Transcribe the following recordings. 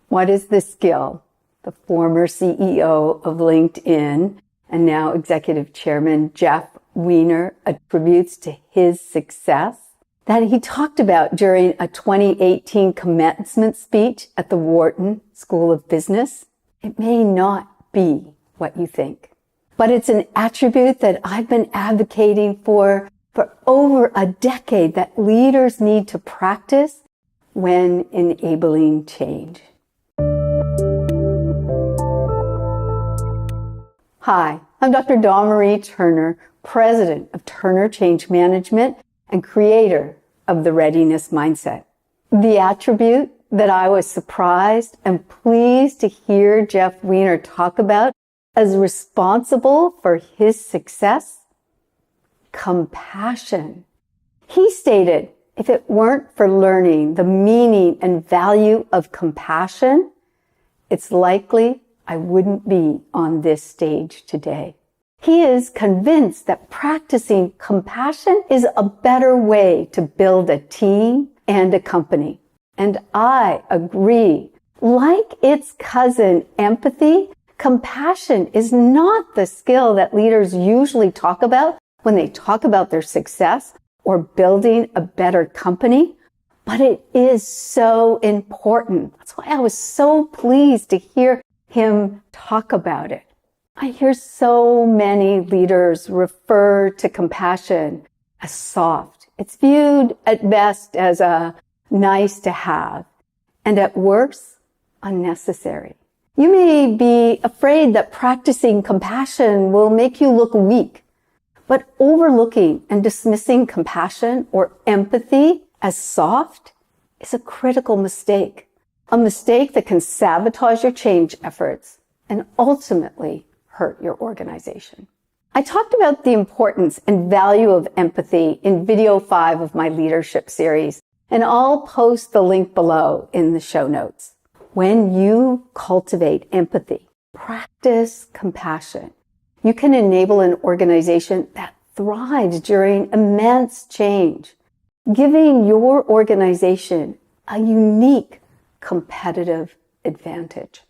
What is the skill the former CEO of LinkedIn and now executive chairman Jeff Weiner attributes to his success that he talked about during a 2018 commencement speech at the Wharton School of Business? It may not be what you think, but it's an attribute that I've been advocating for over a decade that leaders need to practice when enabling change. Hi, I'm Dr. Dawn Marie Turner, president of Turner Change Management and creator of the Readiness Mindset. The attribute that I was surprised and pleased to hear Jeff Weiner talk about as responsible for his success: compassion. He stated, if it weren't for learning the meaning and value of compassion, it's likely I wouldn't be on this stage today. He is convinced that practicing compassion is a better way to build a team and a company. And I agree. Like its cousin, empathy, compassion is not the skill that leaders usually talk about when they talk about their success or building a better company, but it is so important. That's why I was so pleased to hear him talk about it. I hear so many leaders refer to compassion as soft. It's viewed at best as a nice to have, and at worst, unnecessary. You may be afraid that practicing compassion will make you look weak, but overlooking and dismissing compassion or empathy as soft is a critical mistake. A mistake that can sabotage your change efforts and ultimately hurt your organization. I talked about the importance and value of empathy in video 5 of my leadership series, and I'll post the link below in the show notes. When you cultivate empathy, practice compassion, you can enable an organization that thrives during immense change, giving your organization a unique competitive advantage.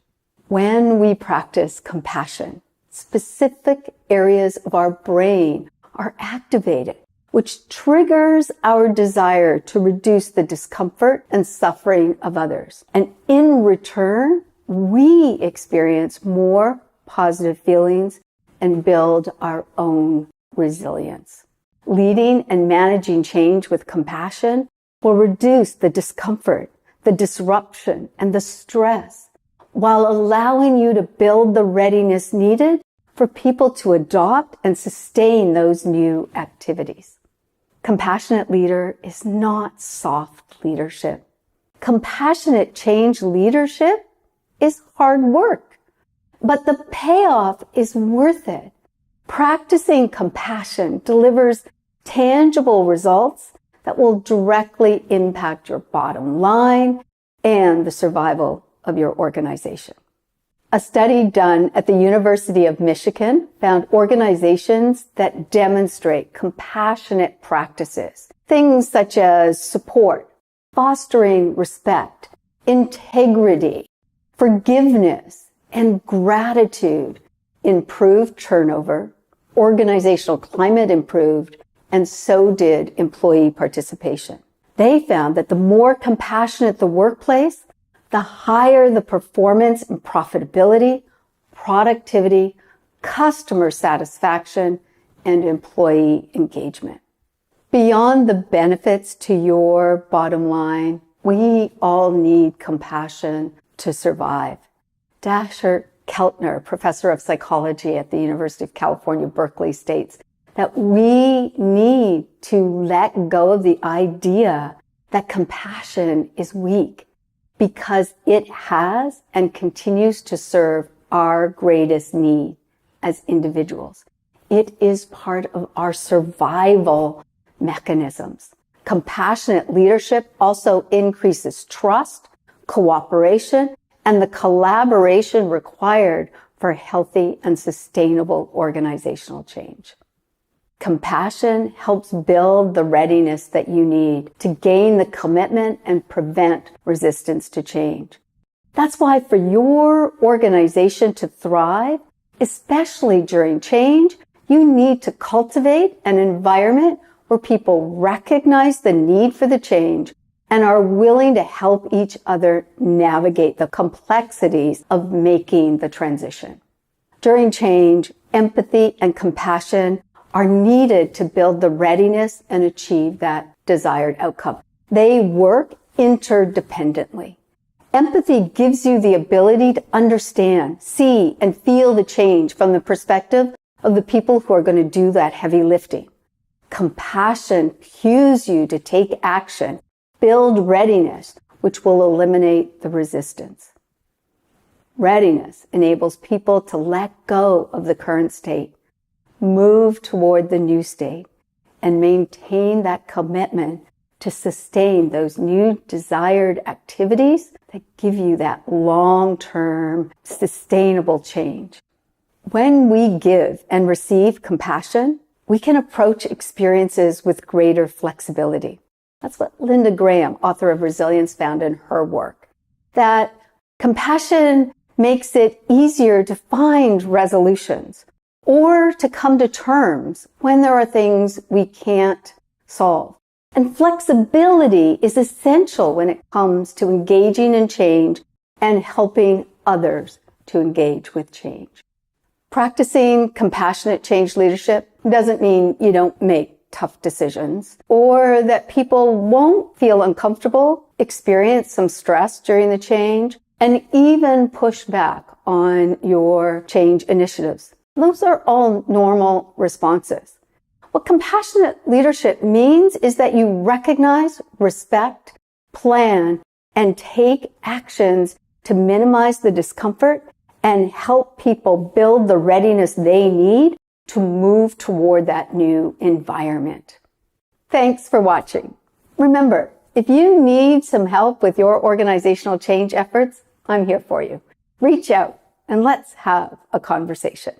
When we practice compassion, specific areas of our brain are activated, which triggers our desire to reduce the discomfort and suffering of others. And in return, we experience more positive feelings and build our own resilience. Leading and managing change with compassion will reduce the discomfort, the disruption, and the stress, while allowing you to build the readiness needed for people to adopt and sustain those new activities. Compassionate leader is not soft leadership. Compassionate change leadership is hard work, but the payoff is worth it. Practicing compassion delivers tangible results that will directly impact your bottom line and the survival of your organization. A study done at the University of Michigan found organizations that demonstrate compassionate practices, things such as support, fostering respect, integrity, forgiveness, and gratitude, improved turnover, organizational climate improved, and so did employee participation. They found that the more compassionate the workplace, the higher the performance and profitability, productivity, customer satisfaction, and employee engagement. Beyond the benefits to your bottom line, we all need compassion to survive. Dasher Keltner, professor of psychology at the University of California, Berkeley, states that we need to let go of the idea that compassion is weak, because it has and continues to serve our greatest need as individuals. It is part of our survival mechanisms. Compassionate leadership also increases trust, cooperation, and the collaboration required for healthy and sustainable organizational change. Compassion helps build the readiness that you need to gain the commitment and prevent resistance to change. That's why for your organization to thrive, especially during change, you need to cultivate an environment where people recognize the need for the change and are willing to help each other navigate the complexities of making the transition. During change, empathy and compassion are needed to build the readiness and achieve that desired outcome. They work interdependently. Empathy gives you the ability to understand, see, and feel the change from the perspective of the people who are going to do that heavy lifting. Compassion cues you to take action, build readiness, which will eliminate the resistance. Readiness enables people to let go of the current state, move toward the new state, and maintain that commitment to sustain those new desired activities that give you that long-term sustainable change. When we give and receive compassion, we can approach experiences with greater flexibility. That's what Linda Graham, author of Resilience, found in her work. That compassion makes it easier to find resolutions or to come to terms when there are things we can't solve. And flexibility is essential when it comes to engaging in change and helping others to engage with change. Practicing compassionate change leadership doesn't mean you don't make tough decisions or that people won't feel uncomfortable, experience some stress during the change, and even push back on your change initiatives. Those are all normal responses. What compassionate leadership means is that you recognize, respect, plan, and take actions to minimize the discomfort and help people build the readiness they need to move toward that new environment. Thanks for watching. Remember, if you need some help with your organizational change efforts, I'm here for you. Reach out and let's have a conversation.